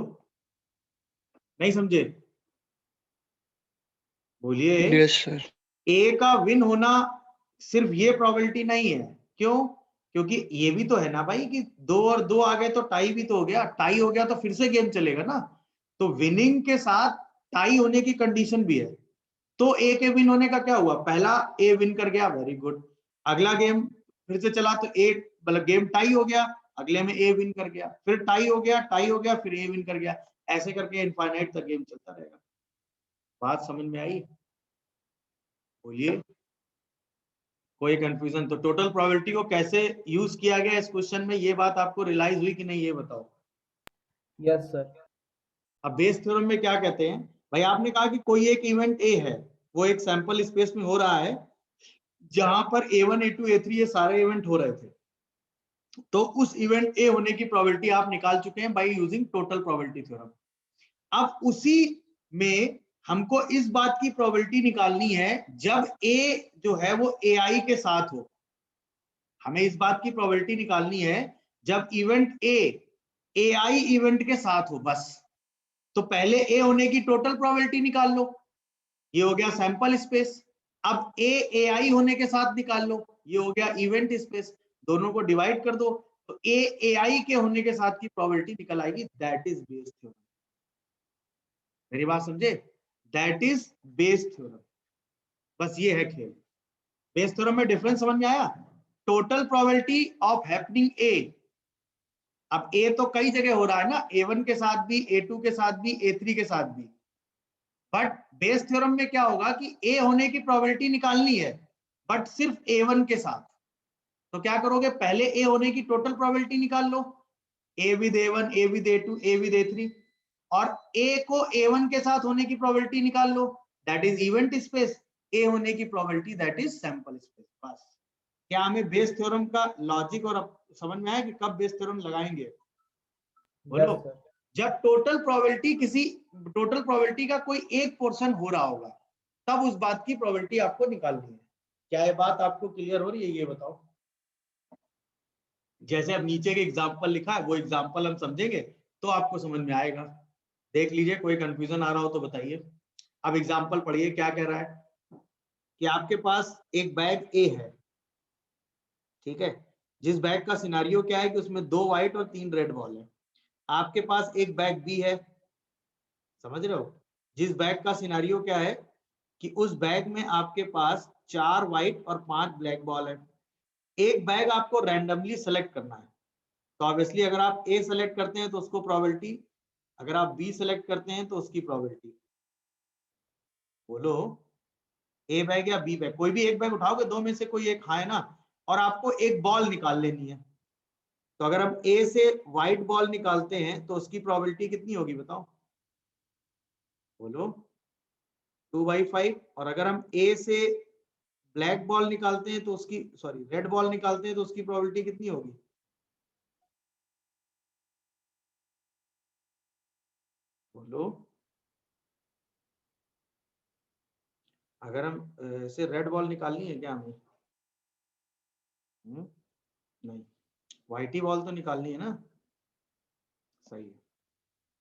नहीं समझे? बोलिए। Yes sir. ए का विन होना सिर्फ ये प्रोबेबिलिटी नहीं है। क्यों? क्योंकि ये भी तो है ना भाई कि 2 और 2 आ गए तो टाई भी तो हो गया, टाई हो गया तो फिर से गेम चलेगा ना। तो विनिंग के साथ टाई होने की कंडीशन भी है। तो ए के विन होने का क्या हुआ? पहला ए विन कर गया, वेरी गुड। अगला गेम फिर से चला तो ए मतलब गेम टाई हो गया, अगले में ए विन कर गया, फिर टाई हो गया, टाई हो गया, फिर ए विन कर गया। ऐसे करके इनफाइनाइट तक गेम चलता रहेगा। बात समझ में आई? बोलिए, कोई कंफ्यूजन? तो टोटल प्रोबेबिलिटी को कैसे यूज किया गया इस क्वेश्चन में, ये बात आपको रियलाइज हुई कि नहीं, ये बताओ। Yes sir. अब बेस थ्योरम में क्या कहते हैं भाई? आपने कहा कि कोई एक इवेंट ए है, वो एक सैंपल स्पेस में हो रहा है जहां पर A1 A2 A3 ये सारे इवेंट हो रहे थे। तो उस इवेंट ए होने की प्रोबेबिलिटी आप निकाल चुके हैं by using total probability theorem. अब उसी में हमको इस बात की प्रोबेबिलिटी निकालनी है जब ए जो है वो AI के साथ हो। हमें इस बात की प्रोबेबिलिटी निकालनी है जब इवेंट ए AI इवेंट के साथ हो बस। तो पहले ए होने की टोटल प्रोबेबिलिटी निकाल लो, ये हो गया सैंपल स्पेस। अब ए AI होने के साथ निकाल लो, ये हो गया इवेंट स्पेस। दोनों को डिवाइड कर दो तो ए AI के होने के साथ की प्रोबेबिलिटी निकल आएगी। That is Bayes theorem. मेरी बात समझे? That is Bayes theorem. बस ये है खेल। बेस थ्योरम में डिफरेंस समझ में आया? टोटल प्रोबेबिलिटी ऑफ हैपनिंग ए। अब ए तो कई जगह हो रहा है ना, A1 के साथ भी, A2 के साथ भी, A3 के साथ भी। बट बेस थ्योरम में क्या होगा कि ए होने की प्रोबेबिलिटी निकालनी है बट सिर्फ A1 के साथ। तो क्या करोगे? पहले ए होने की टोटल प्रोबेबिलिटी निकाल लो, A with A1, A with A2, A with A3, और ए को A1 के साथ होने की प्रोबेबिलिटी निकाल लो, दैट इज इवेंट स्पेस। ए होने की probability that is sample space. बस। क्या हमें बेस थ्योरम का लॉजिक और समझ में आया कि कब बेस थ्योरम लगाएंगे? बोलो। Yes sir. जब टोटल प्रोबेबिलिटी का कोई एक पोर्शन हो रहा होगा तब उस बात की प्रोबेबिलिटी आपको निकालनी है। क्या ये बात आपको क्लियर हो रही है? ये बताओ। जैसे अब नीचे के एग्जाम्पल लिखा है वो एग्जाम्पल हम समझेंगे तो आपको समझ में आएगा। देख लीजिए, कोई कंफ्यूजन आ रहा हो तो बताइए। अब एग्जाम्पल पढ़िए, क्या कह रहा है कि आपके पास एक बैग ए है, ठीक है, जिस बैग का सिनारियो क्या है कि उसमें 2 व्हाइट और 3 रेड बॉल है। आपके पास एक बैग बी है, समझ रहे हो, जिस बैग का सिनारियो क्या है कि उस बैग में आपके पास 4 व्हाइट और 5 ब्लैक बॉल है। एक बैग आपको रैंडमली सेलेक्ट करना है। तो ऑब्वियसली अगर आप ए सेलेक्ट करते हैं तो उसको प्रोबेबिलिटी, अगर आप बी सेलेक्ट करते हैं तो उसकी प्रोबेबिलिटी। बोलो, ए बैग या बी बैग, कोई भी एक बैग उठाओगे, दो में से कोई एक, हाँ है ना, और आपको एक बॉल निकाल लेनी है। तो अगर हम ए से व्हाइट बॉल निकालते हैं तो उसकी प्रोबेबिलिटी कितनी होगी बताओ? बोलो, 2/5। और अगर हम ए से ब्लैक बॉल निकालते हैं तो उसकी, सॉरी रेड बॉल निकालते हैं तो उसकी प्रोबेबिलिटी कितनी होगी? बोलो। अगर हम ऐसे रेड बॉल निकालनी है क्या हमें? नहीं, व्हाइट ही बॉल तो निकालनी है ना। सही है।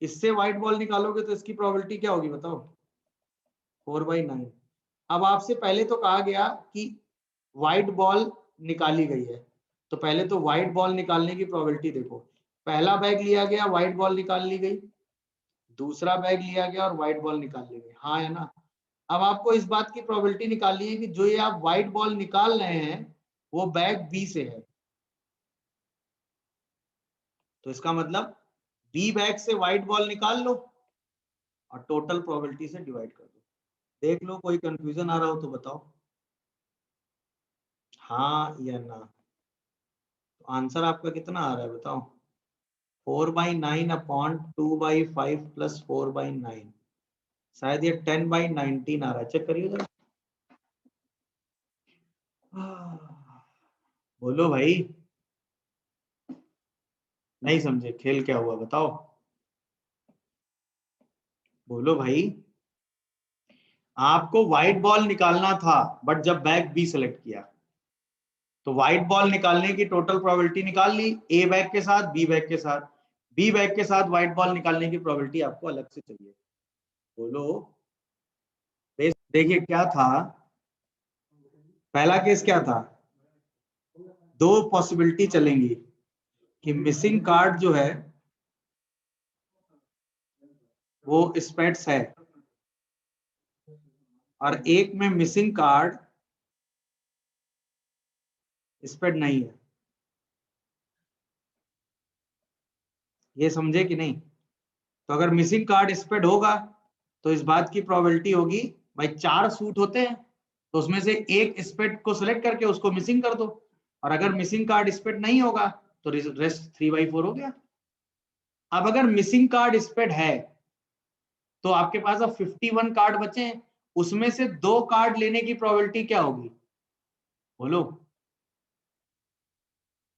इससे व्हाइट बॉल निकालोगे तो इसकी प्रोबेबिलिटी क्या होगी बताओ? 4/9। अब आपसे पहले तो कहा गया कि व्हाइट बॉल निकाली गई है, तो पहले तो व्हाइट बॉल निकालने की प्रोबेबिलिटी देखो। पहला बैग लिया गया, व्हाइट बॉल निकाल ली गई, दूसरा बैग लिया गया और व्हाइट बॉल निकाल ली गई, हाँ है ना। अब आपको इस बात की प्रोबेबिलिटी निकालनी है कि जो ये आप व्हाइट बॉल निकाल रहे हैं वो बैग बी से है। तो इसका मतलब बी बैग से व्हाइट बॉल निकाल लो और टोटल प्रोबेबिलिटी से डिवाइड कर दो। देख लो, कोई कंफ्यूजन आ रहा हो तो बताओ, हाँ या ना। तो आंसर आपका कितना आ रहा है बताओ? 4/9 अपॉन 2/5 प्लस 4/9। शायद ये 10/19 आ रहा है, चेक करिए जरा। बोलो भाई, नहीं समझे खेल क्या हुआ बताओ, बोलो भाई। आपको व्हाइट बॉल निकालना था बट जब बैग बी सेलेक्ट किया तो व्हाइट बॉल निकालने की टोटल प्रोबेबिलिटी निकाल ली, ए बैग के साथ बी बैग के साथ, बी बैग के साथ व्हाइट बॉल निकालने की प्रोबेबिलिटी आपको अलग से चाहिए। बोलो। देखिए क्या था, पहला केस क्या था, दो पॉसिबिलिटी चलेंगी कि मिसिंग कार्ड जो है वो स्पेट्स है और एक में मिसिंग कार्ड स्पेट नहीं है। ये समझे कि नहीं? तो अगर मिसिंग कार्ड स्पेट होगा तो इस बात की प्रोबेबिलिटी होगी, भाई 4 सूट होते हैं तो उसमें से एक स्पेट को सिलेक्ट करके उसको मिसिंग कर दो, और अगर मिसिंग कार्ड स्पेट नहीं होगा तो रेस्ट 3/4 हो गया। अब अगर मिसिंग कार्ड स्पेट है तो आपके पास अब 51 कार्ड बचे हैं, उसमें से 2 कार्ड लेने की प्रोबेबिलिटी क्या होगी? बोलो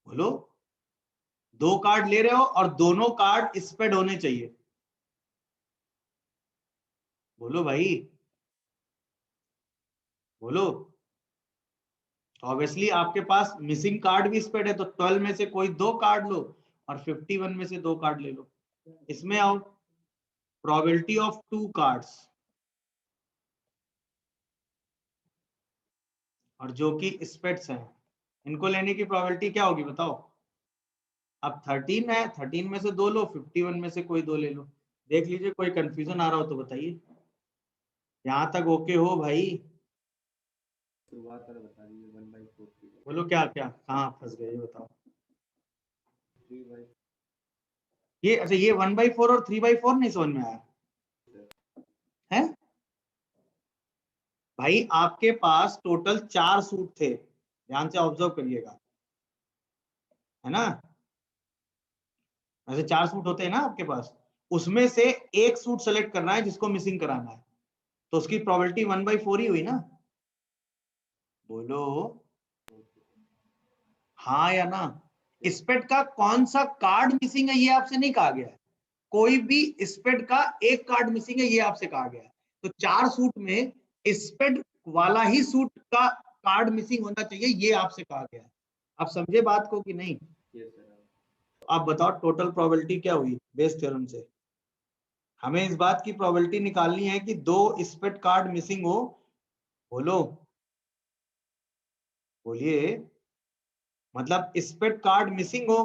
बोलो। 2 कार्ड ले रहे हो और दोनों कार्ड स्पेड होने चाहिए। बोलो भाई बोलो। ऑब्वियसली आपके पास मिसिंग कार्ड भी स्पेड है तो 12 में से कोई 2 कार्ड लो और 51 में से 2 कार्ड ले लो। इसमें आओ, प्रोबेबिलिटी ऑफ 2 कार्ड्स, और जो कि स्पेट्स हैं, इनको लेने की प्रोबेबिलिटी क्या होगी बताओ? अब 13 है, 13 में से 2 लो, 51 में से कोई 2 ले लो। देख लीजिए, कोई कंफ्यूजन आ रहा हो तो बताइए। यहां तक ओके हो भाई? शुरुआत वाला बता दीजिए 1/4 बोलो क्या क्या कहाँ फंस गए ये बताओ। 3/4 ये अच्छा, ये 1/4 और 3/4 नहीं समझ में आया है भाई? आपके पास टोटल 4 सूट थे, ध्यान से ऑब्जर्व करिएगा, है ना? ऐसे 4 सूट होते हैं ना आपके पास, उसमें से एक सूट सेलेक्ट करना है जिसको मिसिंग कराना है, तो उसकी प्रोबेबिलिटी 1/4 ही हुई ना? बोलो हाँ या ना। स्पेट का कौन सा कार्ड मिसिंग है ये आपसे नहीं कहा गया है, कोई भी स्पेट का एक कार्ड मिसिंग है ये आपसे कहा गया है। तो 4 सूट में स्पेट वाला ही सूट का कार्ड मिसिंग होना चाहिए, ये आपसे कहा गया है। आप समझे बात को कि नहीं? Yes sir. तो आप बताओ टोटल प्रोबेबिलिटी क्या हुई बेस थ्योरम से? हमें इस बात की प्रोबेबिलिटी निकालनी है कि 2 स्पेट कार्ड मिसिंग हो। बोलो बोलिए, मतलब स्पेट कार्ड मिसिंग हो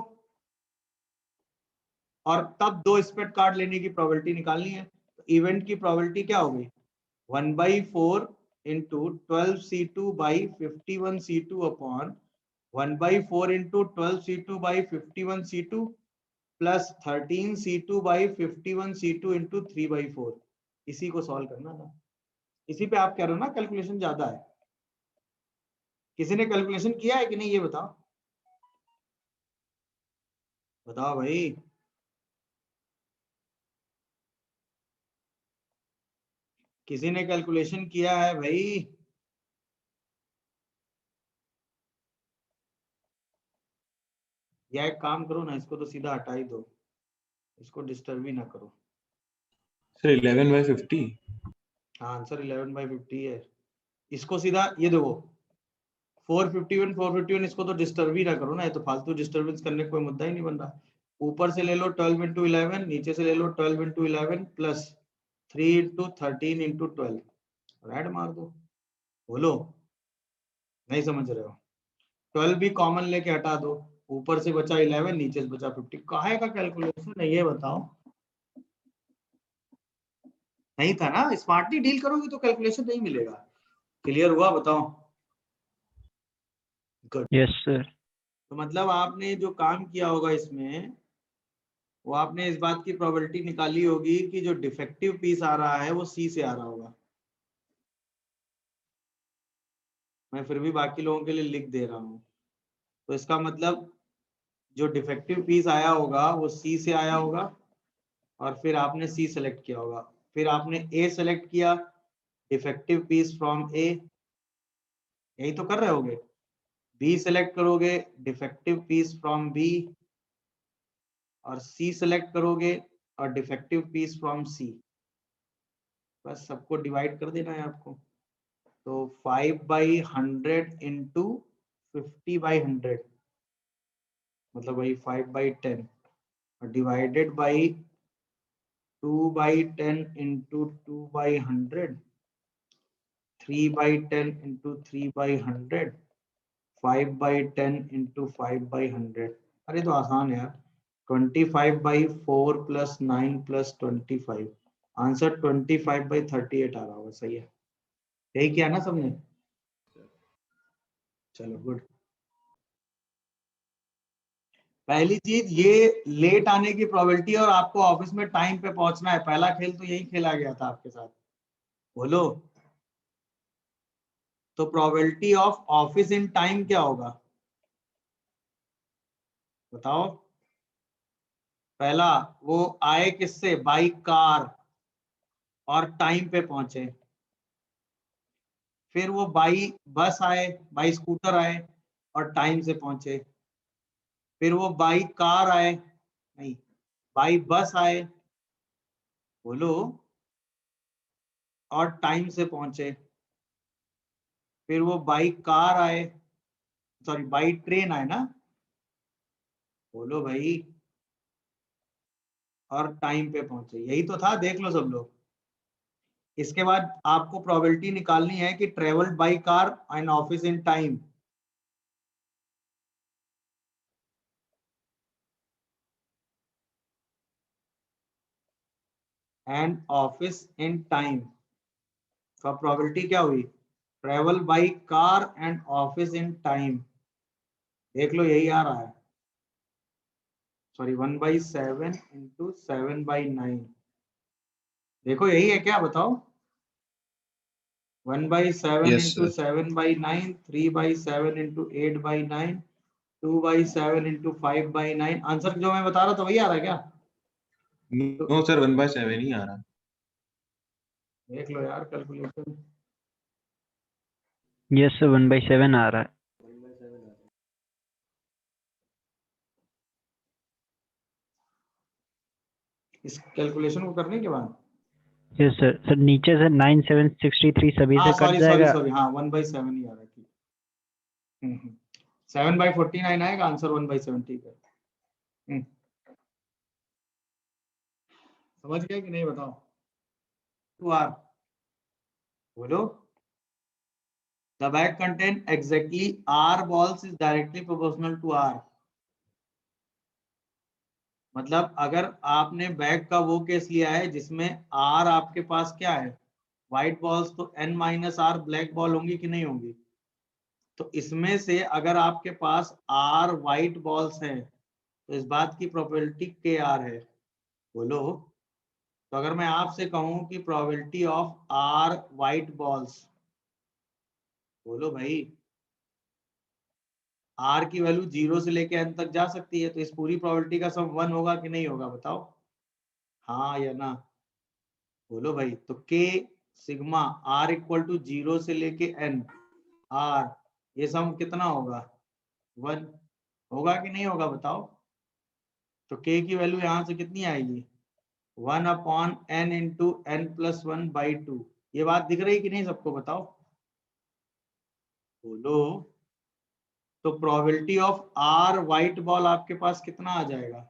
और तब 2 स्पेट कार्ड लेने की प्रोबेबिलिटी निकालनी है। तो इवेंट की प्रोबेबिलिटी क्या होगी? 1/4 into 12c2 by 51c2 upon 1/4 into 12c2 by 51c2 plus 13c2 by 51c2 into 3/4। इसी को सॉल्व करना था। इसी पे आप कह रहे हो ना कैलकुलेशन ज्यादा है? किसी ने कैलकुलेशन किया है कि नहीं ये बताओ, बताओ भाई। किसी ने कैलकुलेशन किया है भाई? या एक काम करो ना, इसको तो सीधा हटा ही दो, इसको डिस्टर्ब ही ना करो। सर 11/50। हाँ आंसर 11/50 है। इसको सीधा ये देखो 451 इसको तो डिस्टर्ब ही ना करो ना, ये तो फालतू डिस्टर्बेंस करने का कोई मुद्दा ही नहीं बन रहा। ऊपर से ले लो 12 into 11, नीचे से ले लो 12 into 11 plus 3 into 13 into 12, add मार दो। बोलो नहीं समझ रहे हो? 12 भी कॉमन लेके हटा दो, ऊपर से बचा 11, नीचे से बचा 50। काहे का कैलकुलेशन है ये बताओ? नहीं था ना? स्मार्टली डील करोगे तो कैलकुलेशन नहीं मिलेगा। क्लियर हुआ बताओ? गुड। Yes, sir. तो मतलब आपने जो काम किया होगा इसमें, वो आपने इस बात की प्रोबेबिलिटी निकाली होगी कि जो डिफेक्टिव पीस आ रहा है वो सी से आ रहा होगा। मैं फिर भी बाकी लोगों के लिए लिख दे रहा हूँ। तो इसका मतलब जो डिफेक्टिव पीस आया होगा वो सी से आया होगा, और फिर आपने सी सेलेक्ट किया होगा, फिर आपने ए सेलेक्ट किया, डिफेक्टिव पीस फ्रॉम ए, यही तो कर रहे होगे। बी सेलेक्ट करोगे, डिफेक्टिव पीस फ्रॉम बी, और C सेलेक्ट करोगे और डिफेक्टिव पीस फ्रॉम C, बस सबको डिवाइड कर देना है आपको। तो 5/100 इंटू 50/100 मतलब वही 5/10 और divided by 2/10 into 2/100, 3/10 into 3/100, 5/10 into 5/100। अरे तो आसान है यार, 25/4 प्लस 9 प्लस 25, आंसर 25/38 आ रहा होगा। सही है, यही किया ना सबने? चलो गुड। पहली चीज ये लेट आने की प्रोबेबिलिटी और आपको ऑफिस में टाइम पे पहुंचना है। पहला खेल तो यही खेला गया था आपके साथ, बोलो। तो probability of office in time क्या होगा बताओ? पहला, वो आए किससे? बाई कार और टाइम पे पहुंचे। फिर वो बाई बस आए, बाई स्कूटर आए और टाइम से पहुंचे। फिर वो बाई कार आए, नहीं बाई बस आए, बोलो, और टाइम से पहुंचे। फिर वो बाई कार आए, सॉरी बाई ट्रेन आए ना, बोलो भाई, और टाइम पे पहुंचे। यही तो था, देख लो सब लोग। इसके बाद आपको प्रोबेबिलिटी निकालनी है कि travelled by car and office in time. And office in time का प्रोबेबिलिटी क्या हुई? Travel by car and office in time. देख लो यही आ रहा है, सॉरी 1/7 इंटू 7/9। देखो यही है क्या, बताओ? 1/7 Yes, into sir. 7/9, 3/7 into 8/9, 2/7 into 5/9। Answer जो मैं बता रहा था वही आ रहा है क्या? No, sir. 1/7 ही आ रहा। देख लो यार कैलकुलेशन। यस सर 1/7 आ रहा है। 1/7 आ रहा है। इस कैलकुलेशन को करने के बाद यस सर। सर नीचे से 9 7 63 सभी हाँ से कट सॉरी सॉरी जाएगा। सॉरी, हाँ 1/7 ही आ रहा है, ठीक। 7/49 आएगा आंसर, 1/7, ठीक है। हम्म, समझ गए कि नहीं बताओ? 2R, बोलो। The bag contain exactly R balls is directly proportional to R। मतलब अगर आपने बैग का वो केस लिया है जिसमें R आपके पास क्या है, व्हाइट बॉल्स, तो N-R ब्लैक बॉल होंगी कि नहीं होंगी? तो इसमें से अगर आपके पास R व्हाइट बॉल्स हैं तो इस बात की प्रोबेबिलिटी KR है, बोलो। तो अगर मैं आपसे कहूं कि probability of R white balls, बोलो भाई, आर की वैल्यू 0 से लेके n तक जा सकती है, तो इस पूरी प्रोबेबिलिटी का सम 1 होगा कि नहीं होगा बताओ? हाँ या ना, बोलो भाई। तो k sigma r equal to 0 से लेके n r, ये सम कितना होगा? 1 होगा कि नहीं होगा बताओ? तो k की वैल्यू यहां से कितनी आएगी? 1/n into n+1/2। ये बात दिख रही कि नहीं सबको बताओ? बोलो। तो probability of r white ball आपके पास कितना आ जाएगा?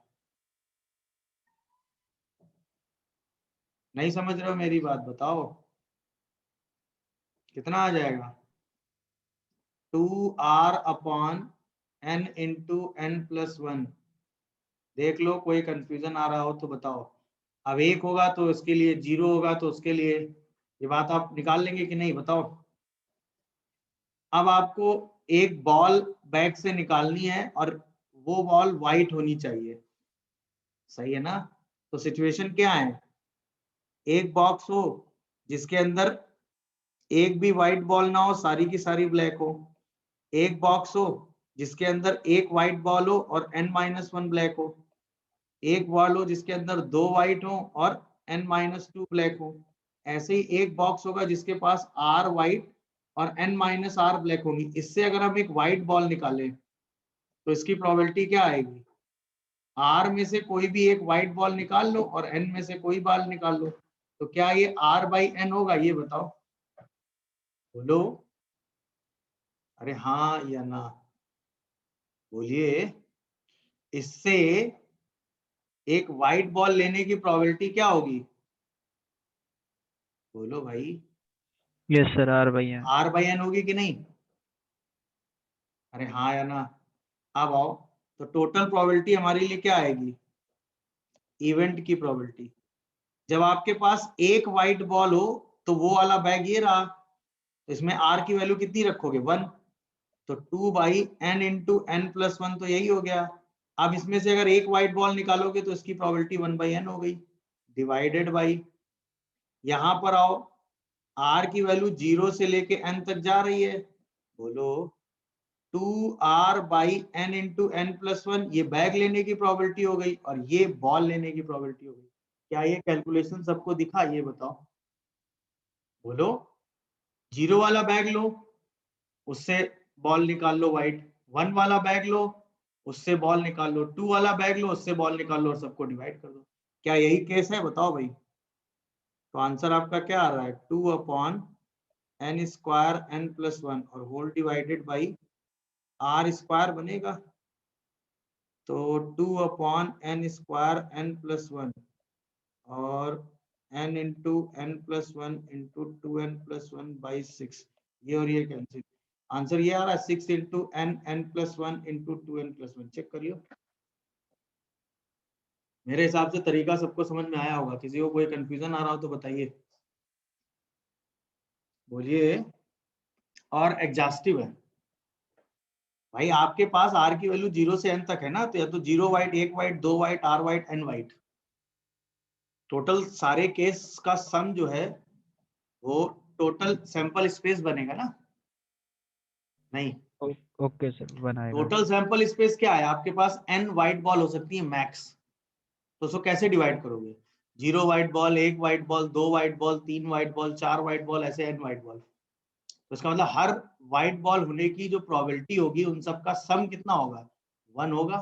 नहीं समझ रहे हो मेरी बात, बताओ कितना आ जाएगा? 2R/n into n+1। देख लो, कोई कंफ्यूजन आ रहा हो तो बताओ। अब 1 होगा तो इसके लिए, 0 होगा तो उसके लिए। ये बात आप निकाल लेंगे कि नहीं बताओ? अब आपको एक बॉल बैग से निकालनी है और वो बॉल व्हाइट होनी चाहिए, सही है ना? तो सिचुएशन क्या है? एक बॉक्स हो जिसके अंदर एक भी व्हाइट बॉल ना हो, सारी की सारी ब्लैक हो। एक बॉक्स हो जिसके अंदर एक व्हाइट बॉल हो और n-1 ब्लैक हो। एक बॉल हो जिसके अंदर 2 व्हाइट हो और n-2 ब्लैक हो। ऐसे ही एक बॉक्स होगा जिसके पास r व्हाइट और n-r ब्लैक होंगी। इससे अगर हम एक व्हाइट बॉल निकालें तो इसकी प्रोबेबिलिटी क्या आएगी? आर में से कोई भी एक व्हाइट बॉल निकाल लो और एन में से कोई बॉल निकाल लो, तो क्या ये आर बाई एन होगा, ये बताओ, बोलो। अरे हाँ या ना, बोलिए। इससे एक व्हाइट बॉल लेने की प्रोबेबिलिटी क्या होगी, बोलो भाई। Yes sir, R by N. R by N होगी कि नहीं? अरे हाँ या ना। अब आओ, तो टोटल प्रोबेबिलिटी हमारे लिए क्या आएगी, इवेंट की प्रोबेबिलिटी। जब आपके पास एक व्हाइट बॉल हो तो वो वाला बैग ये रहा, तो इसमें आर की वैल्यू कितनी रखोगे, 1, तो 2/n इंटू एन प्लस 1, तो यही हो गया। अब इसमें से अगर एक व्हाइट बॉल निकालोगे तो इसकी प्रोबेबिलिटी 1/n हो गई, डिवाइडेड बाई, यहां पर आओ, आर की वैल्यू 0 से लेके n तक जा रही है, बोलो 2r/n इंटू एन प्लस 1, ये बैग लेने की प्रोबेबिलिटी हो गई और ये बॉल लेने की प्रोबेबिलिटी हो गई। क्या ये कैलकुलेशन सबको दिखा, ये बताओ, बोलो। 0 वाला बैग लो, उससे बॉल निकाल लो व्हाइट, 1 वाला बैग लो, उससे बॉल निकाल लो, 2 वाला बैग लो, उससे बॉल निकाल लो और सबको डिवाइड कर दो। क्या यही केस है, बताओ भाई। तो आंसर आपका क्या आ रहा है, 2/n स्क्वायर n प्लस 1 और whole divided by R square बनेगा। तो 2/n स्क्वायर n प्लस 1 और n into N plus 1 into 2n plus 1 by 6, ये और ये कैंसिल, आंसर ये आ रहा है 6 into n plus 1 into 2n plus 1। Check करियो। मेरे हिसाब से तरीका सबको समझ में आया होगा, किसी को कोई कंफ्यूजन आ रहा हो तो बताइए, बोलिए। और एग्जॉस्टिव है भाई, आपके पास आर की वैल्यू 0 से n तक है ना, तो या तो 0 white, 1 white, 2 white, r white, n white, total सारे केस का सम जो है वो टोटल सैंपल स्पेस बनेगा ना, नहीं। ओके सर, बनाएगा। टोटल सैंपल स्पेस क्या है, आपके पास n व्हाइट बॉल हो सकती है मैक्स, तो उसको कैसे डिवाइड करोगे, 0 white ball, 1 white ball, 2 white ball, 3 white ball, 4 white ball, ऐसे n व्हाइट बॉल। तो इसका मतलब हर व्हाइट बॉल होने की जो प्रोबेबिलिटी होगी उन सबका सम कितना होगा, 1 होगा।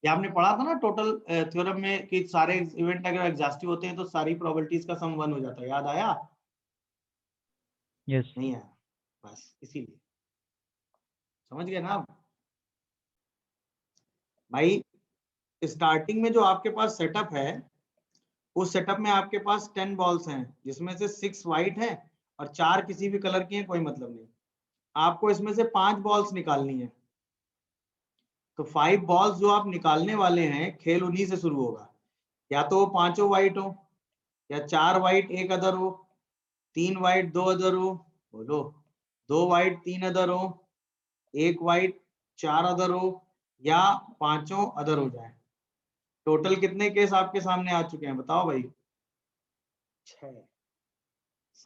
ये आपने पढ़ा था ना टोटल थ्योरम में कि सारे इवेंट अगर एग्जॉस्टिव होते हैं तो सारी प्रोबेबिलिटीज का सम 1 हो जाता है, याद आया? यस। नहीं आया, बस इसीलिए, समझ गए ना आप भाई। स्टार्टिंग में जो आपके पास सेटअप है, उस सेटअप में आपके पास 10 बॉल्स हैं, जिसमें से 6 व्हाइट हैं और 4 किसी भी कलर की हैं, कोई मतलब नहीं। आपको इसमें से 5 बॉल्स निकालनी है, तो 5 बॉल्स जो आप निकालने वाले हैं, खेल उन्हीं से शुरू होगा। या तो वो पांचों व्हाइट हो, या 4 व्हाइट 1 अदर हो, 3 व्हाइट 2 अदर हो, बोलो, 2 व्हाइट 3 अदर हो, 1 व्हाइट 4 अदर हो, या पांचों अदर हो जाए। टोटल कितने केस आपके सामने आ चुके हैं, बताओ भाई, 6।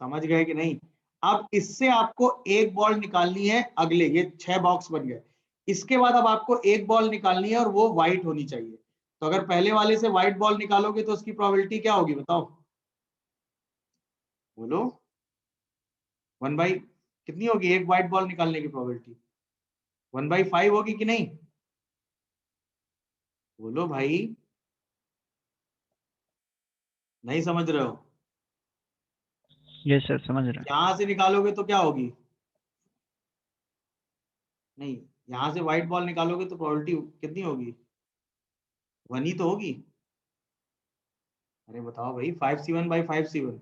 समझ गए कि नहीं? अब इससे आपको एक बॉल निकालनी है, अगले ये 6 बॉक्स बन गए। इसके बाद अब आपको एक बॉल निकालनी है और वो व्हाइट होनी चाहिए। तो अगर पहले वाले से व्हाइट बॉल निकालोगे तो उसकी प्रोबेबिलिटी क्या होगी, बताओ, बोलो। 1/, कितनी होगी एक व्हाइट बॉल निकालने की प्रोबेबिलिटी, 1/5 होगी कि नहीं, बोलो भाई। नहीं समझ रहे हो? यस सर, समझ रहे यहां से निकालोगे तो क्या होगी, नहीं, यहां से व्हाइट बॉल निकालोगे तो प्रोबेबिलिटी कितनी होगी, 1 ही तो होगी। अरे बताओ भाई, 5c1/5c1,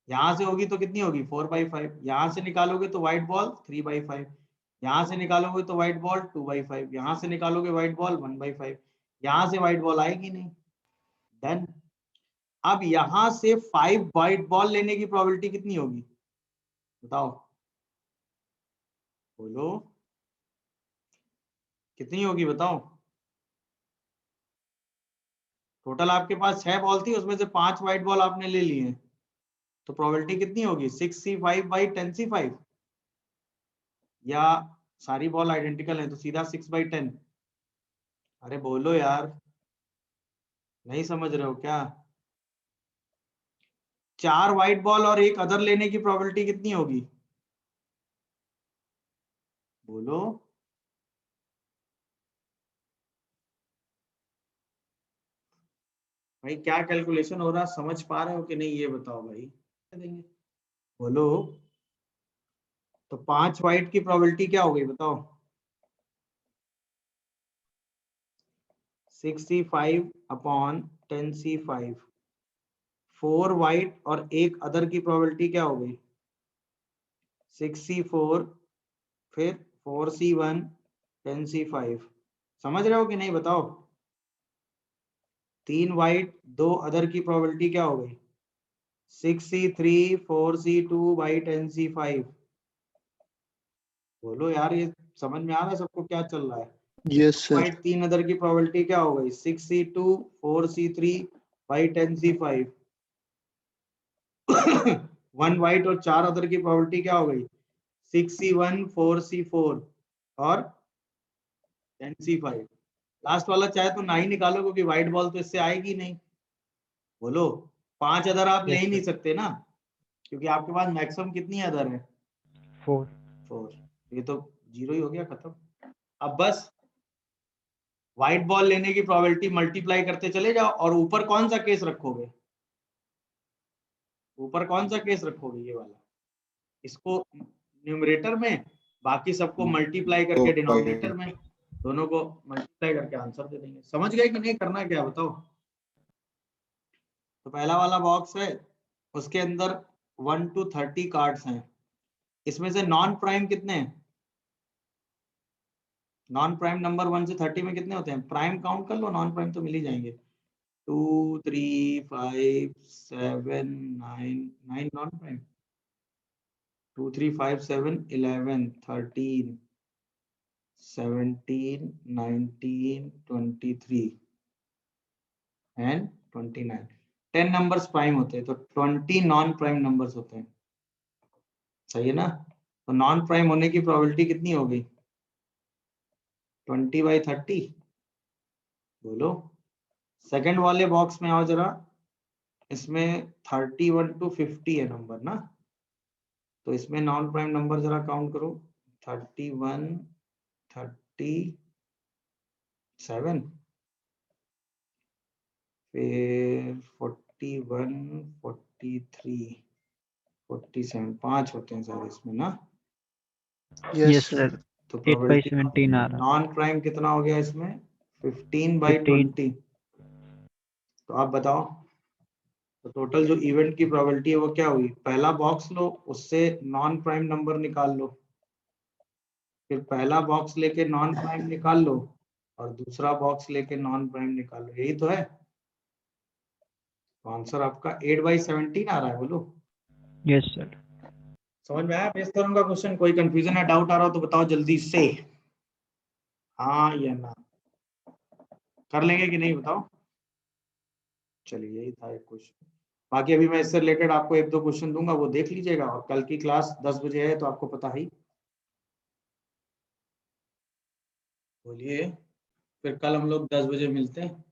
यहां से होगी तो कितनी होगी, 4/5, यहां से निकालोगे तो व्हाइट बॉल 3/5, यहां से निकालोगे तो व्हाइट बॉल 2/5, यहां से निकालोगे व्हाइट बॉल 1/5, यहां से व्हाइट बॉल आएगी नहीं, डन। अब यहां से 5 व्हाइट बॉल लेने की प्रोबेबिलिटी कितनी होगी, बताओ, बोलो, कितनी होगी बताओ। टोटल आपके पास 6 बॉल थी, उसमें से 5 व्हाइट बॉल आपने ले लिए हैं, तो प्रोबेबिलिटी कितनी होगी, 6c5/10c5, या सारी बॉल आइडेंटिकल है तो सीधा 6/10। अरे बोलो यार, नहीं समझ रहे हो क्या? 4 व्हाइट बॉल और एक अदर लेने की प्रोबेबिलिटी कितनी होगी, बोलो। भाई क्या कैलकुलेशन हो रहा, समझ पा रहे हो कि नहीं ये बताओ भाई, देंगे बोलो। तो 5 वाइट की प्रोबेबिलिटी क्या हो गई बताओ, 6C5 अपॉन 10C5। 4 वाइट और एक अदर की प्रोबेबिलिटी क्या हो गई, 6C4 फिर 4C1 10C5। समझ रहे हो कि नहीं बताओ। 3 वाइट 2 अदर की प्रोबेबिलिटी क्या हो गई, 6C3 4C2 बाई 10C5। बोलो यार, ये समझ में आ रहा है सबको क्या चल रहा है। Yes sir. वाइट 3 अदर की प्रोबेबिलिटी क्या हो गई, 6C2 4C3 by 10C5। 1 white और 4 अदर की प्रोबेबिलिटी क्या हो गई, 6C1 4C4 और 10C5। लास्ट वाला चाहे तो ना ही निकालो क्योंकि व्हाइट बॉल तो इससे आएगी नहीं। बोलो 5 अदर आप ले ही नहीं सकते ना, क्योंकि आपके पास मैक्सिमम कितनी अदर है, 4। 4। ये तो 0 ही हो गया, खत्म। अब बस व्हाइट बॉल लेने की प्रोबेबिलिटी मल्टीप्लाई करते चले जाओ, और ऊपर कौन सा केस रखोगे, ऊपर कौन सा केस रखोगे, ये वाला, इसको न्यूमरेटर में, बाकी सबको मल्टीप्लाई करके डिनोमिनेटर में, दोनों को मल्टीप्लाई करके आंसर दे देंगे। समझ गए कि नहीं, करना क्या बताओ। तो पहला वाला बॉक्स है, उसके अंदर 1 to 30 कार्ड्स हैं। इसमें से नॉन प्राइम कितने हैं, नॉन प्राइम नंबर 1 से 30 में कितने होते हैं, प्राइम काउंट कर लो, नॉन प्राइम तो मिल ही जाएंगे। 2 3 5 7 9 non prime, 2 3 5 7 11 13 17 19 23 and 29। 10 numbers prime होते हैं, तो 20 नॉन प्राइम नंबर्स होते हैं। सही है ना। तो नॉन प्राइम होने की प्रोबेबिलिटी कितनी हो गई, 20/30। बोलो। सेकंड वाले बॉक्स में आओ जरा, इसमें 31 to 50 है नंबर ना, तो इसमें नॉन प्राइम नंबर जरा काउंट करो, 31 37 फिर 41 43 47, 5 होते हैं सारे इसमें ना। Yes sir. तो 8/17 आ रहा। नॉन प्राइम कितना हो गया इसमें, 15/20। तो आप बताओ, तो टोटल जो इवेंट की प्रोबेबिलिटी है वो क्या हुई, पहला बॉक्स लो, उससे नॉन प्राइम नंबर निकाल लो, फिर पहला बॉक्स लेके नॉन प्राइम निकाल लो, और दूसरा बॉक्स लेके नॉन प्राइम निकाल लो, यही तो है। तो आंसर आपका 8/17 आ रहा है। बोलो। Yes sir. समझ में आया बेस थ्योरम का क्वेश्चन, कोई कंफ्यूजन है, डाउट आ रहा हो तो बताओ जल्दी से, हाँ या ना। कर लेंगे कि नहीं बताओ। चलिए यही था एक क्वेश्चन, बाकी अभी मैं इससे रिलेटेड आपको 1-2 क्वेश्चन दूंगा, वो देख लीजिएगा, और कल की क्लास 10 बजे है तो आपको पता ही। बोलिए, फिर कल हम लोग 10 बजे मिलते हैं।